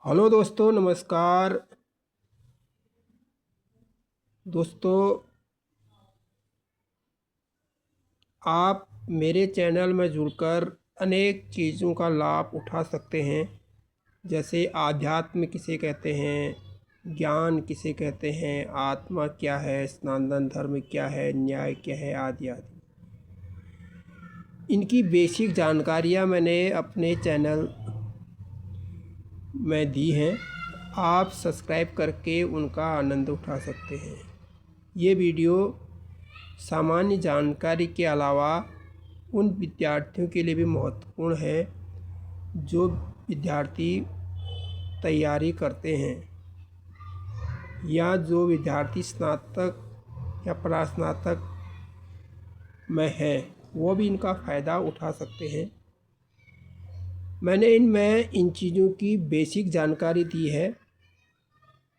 Hello दोस्तों, नमस्कार। दोस्तों, आप मेरे चैनल में जुड़कर अनेक चीज़ों का लाभ उठा सकते हैं। जैसे आध्यात्म किसे कहते हैं, ज्ञान किसे कहते हैं, आत्मा क्या है, सनातन धर्म क्या है, न्याय क्या है, आदि आदि। इनकी बेसिक जानकारियाँ मैंने अपने चैनल में दी हैं। आप सब्सक्राइब करके उनका आनंद उठा सकते हैं। ये वीडियो सामान्य जानकारी के अलावा उन विद्यार्थियों के लिए भी महत्वपूर्ण है जो विद्यार्थी तैयारी करते हैं या जो विद्यार्थी स्नातक या प्रास्नातक में है, वो भी इनका फ़ायदा उठा सकते हैं। मैंने इनमें इन चीज़ों की बेसिक जानकारी दी है।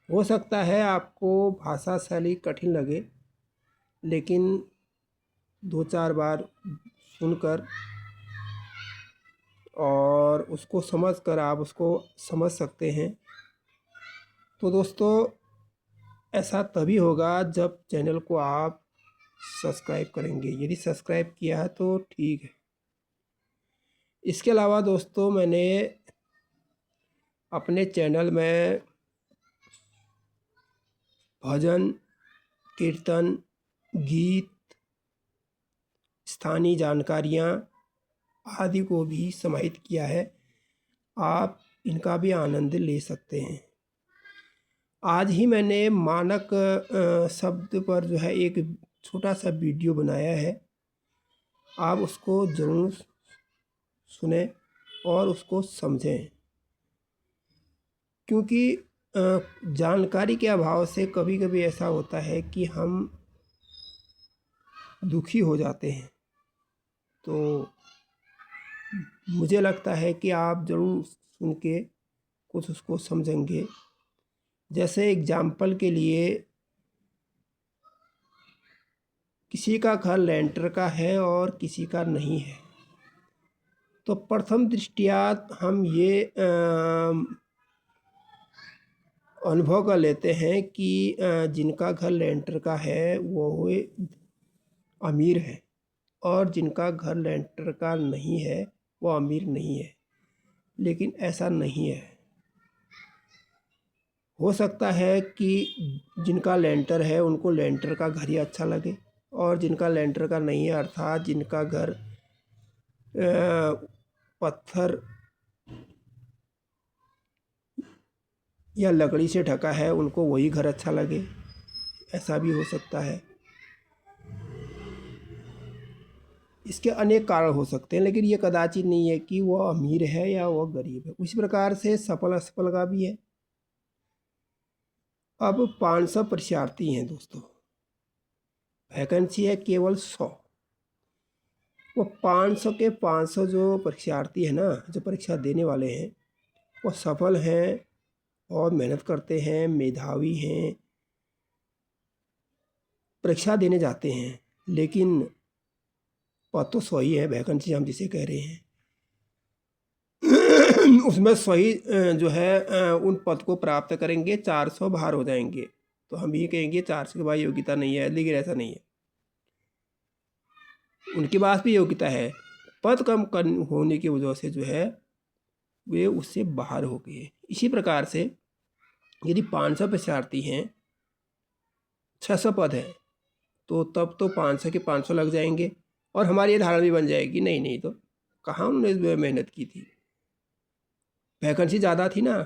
हो सकता है आपको भाषा शैली कठिन लगे, लेकिन 2-4 बार सुनकर और उसको समझकर आप उसको समझ सकते हैं। तो दोस्तों, ऐसा तभी होगा जब चैनल को आप सब्सक्राइब करेंगे। यदि सब्सक्राइब किया है तो ठीक है। इसके अलावा दोस्तों, मैंने अपने चैनल में भजन, कीर्तन, गीत, स्थानीय जानकारियाँ आदि को भी समाहित किया है। आप इनका भी आनंद ले सकते हैं। आज ही मैंने मानक शब्द पर जो है एक छोटा सा वीडियो बनाया है। आप उसको ज़रूर सुनें और उसको समझें, क्योंकि जानकारी के अभाव से कभी कभी ऐसा होता है कि हम दुखी हो जाते हैं। तो मुझे लगता है कि आप ज़रूर सुन के कुछ उसको समझेंगे। जैसे एग्जाम्पल के लिए, किसी का घर लेंटर का है और किसी का नहीं है, तो प्रथम दृष्टया हम ये अनुभव कर लेते हैं कि जिनका घर लेंटर का है वो हुए अमीर है, और जिनका घर लेंटर का नहीं है वो अमीर नहीं है। लेकिन ऐसा नहीं है। हो सकता है कि जिनका लेंटर है उनको लेंटर का घर ही अच्छा लगे, और जिनका लेंटर का नहीं है, अर्थात जिनका घर पत्थर या लकड़ी से ढका है, उनको वही घर अच्छा लगे। ऐसा भी हो सकता है। इसके अनेक कारण हो सकते हैं, लेकिन ये कदाचित नहीं है कि वो अमीर है या वो गरीब है। उसी प्रकार से सफल असफल का भी है। अब 500 परीक्षार्थी हैं दोस्तों, वैकेंसी है केवल 100। वो 500 के 500 जो परीक्षार्थी हैं ना, जो परीक्षा देने वाले हैं, वो सफल हैं और मेहनत करते हैं, मेधावी हैं, परीक्षा देने जाते हैं। लेकिन पद तो 100 ही है, वैकेंसी हम जिसे कह रहे हैं। उसमें सही जो है उन पद को प्राप्त करेंगे, 400 बाहर हो जाएंगे। तो हम ये कहेंगे 400 के बाद योग्यता नहीं है, लेकिन ऐसा नहीं है। उनके पास भी योग्यता है, पद कम होने की वजह से जो है वे उससे बाहर हो गए। इसी प्रकार से यदि 500 परीक्षार्थी हैं, 600 पद हैं, तो तब तो 500 के 500 लग जाएंगे, और हमारी ये धारणा भी बन जाएगी, नहीं नहीं, तो कहाँ उन्होंने मेहनत की थी, वैकेंसी ज़्यादा थी ना,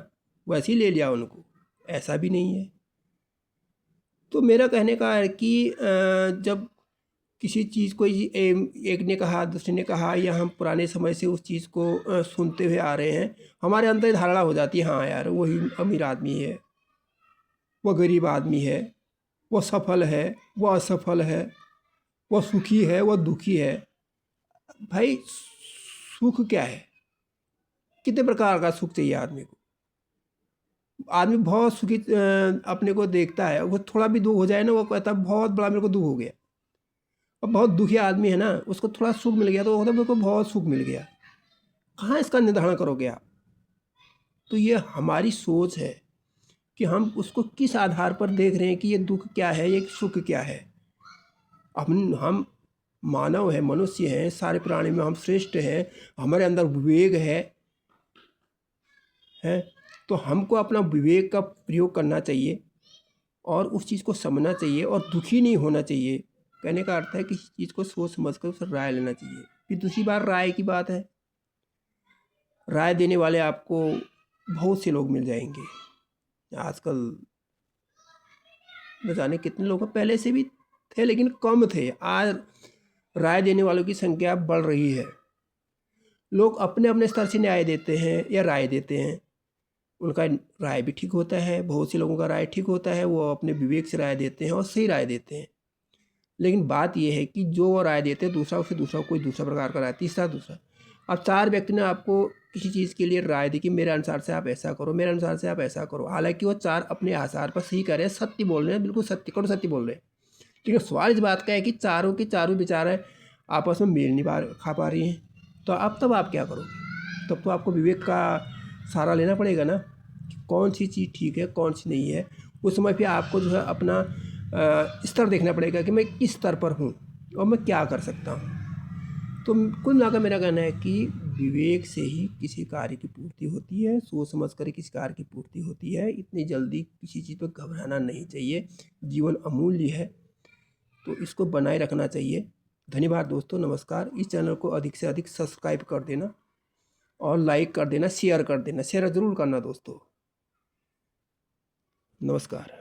वैसे ही ले लिया उनको। ऐसा भी नहीं है। तो मेरा कहने का है कि जब किसी चीज़ को एक ने कहा, दूसरे ने कहा, या हम पुराने समय से उस चीज़ को सुनते हुए आ रहे हैं, हमारे अंदर धारणा हो जाती है, हाँ यार वही अमीर आदमी है, वो गरीब आदमी है, वो सफल है, वो असफल है, वो सुखी है, वो दुखी है। भाई, सुख क्या है? कितने प्रकार का सुख चाहिए आदमी को? आदमी बहुत सुखी अपने को देखता है, वो थोड़ा भी दुख हो जाए ना, वो कहता है बहुत बड़ा मेरे को दुख हो गया। और बहुत दुखी आदमी है ना, उसको थोड़ा सुख मिल गया तो वो कहता है मेरे को बहुत सुख मिल गया। कहाँ इसका निर्धारण करोगे आप? तो ये हमारी सोच है कि हम उसको किस आधार पर देख रहे हैं कि ये दुख क्या है, ये सुख क्या है। हम मानव हैं, मनुष्य हैं, सारे प्राणी में हम श्रेष्ठ हैं, हमारे अंदर विवेक है। तो हमको अपना विवेक का प्रयोग करना चाहिए और उस चीज़ को समझना चाहिए और दुखी नहीं होना चाहिए। कहने का अर्थ है कि इस चीज़ को सोच समझ कर उस राय लेना चाहिए। फिर दूसरी बार राय की बात है, राय देने वाले आपको बहुत से लोग मिल जाएंगे। आजकल न जाने कितने लोग पहले से भी थे लेकिन कम थे, आज राय देने वालों की संख्या बढ़ रही है। लोग अपने अपने स्तर से न्याय देते हैं या राय देते हैं, उनका राय भी ठीक होता है, बहुत से लोगों का राय ठीक होता है, वो अपने विवेक से राय देते हैं और सही राय देते हैं। लेकिन बात यह है कि जो वो राय देते हैं दूसरा उससे दूसरा कोई दूसरा प्रकार का राय, तीसरा दूसरा। अब 4 व्यक्ति ने आपको किसी चीज़ के लिए राय दी कि मेरे अनुसार से आप ऐसा करो, मेरे अनुसार से आप ऐसा करो, हालांकि वो 4 अपने आधार पर सही कर रहे हैं, सत्य बोल रहे हैं, बिल्कुल सत्य करो सत्य बोल रहे हैं। लेकिन सवाल इस बात का है कि चारों की चारों विचार आपस में मेल नहीं खा पा रही हैं, तो अब तब आप क्या करोगे? तब तो आपको विवेक का सहारा लेना पड़ेगा ना, कि कौन सी चीज़ ठीक है कौन सी नहीं है। उस समय फिर आपको जो है अपना स्तर देखना पड़ेगा कि मैं किस स्तर पर हूँ और मैं क्या कर सकता हूँ। तो कुल मिलाकर मेरा कहना है कि विवेक से ही किसी कार्य की पूर्ति होती है, सोच समझ कर किसी कार्य की पूर्ति होती है। इतनी जल्दी किसी चीज़ पर घबराना नहीं चाहिए, जीवन अमूल्य है, तो इसको बनाए रखना चाहिए। धन्यवाद दोस्तों, नमस्कार। इस चैनल को अधिक से अधिक सब्सक्राइब कर देना और लाइक कर देना, शेयर कर देना, शेयर ज़रूर करना दोस्तों। नमस्कार।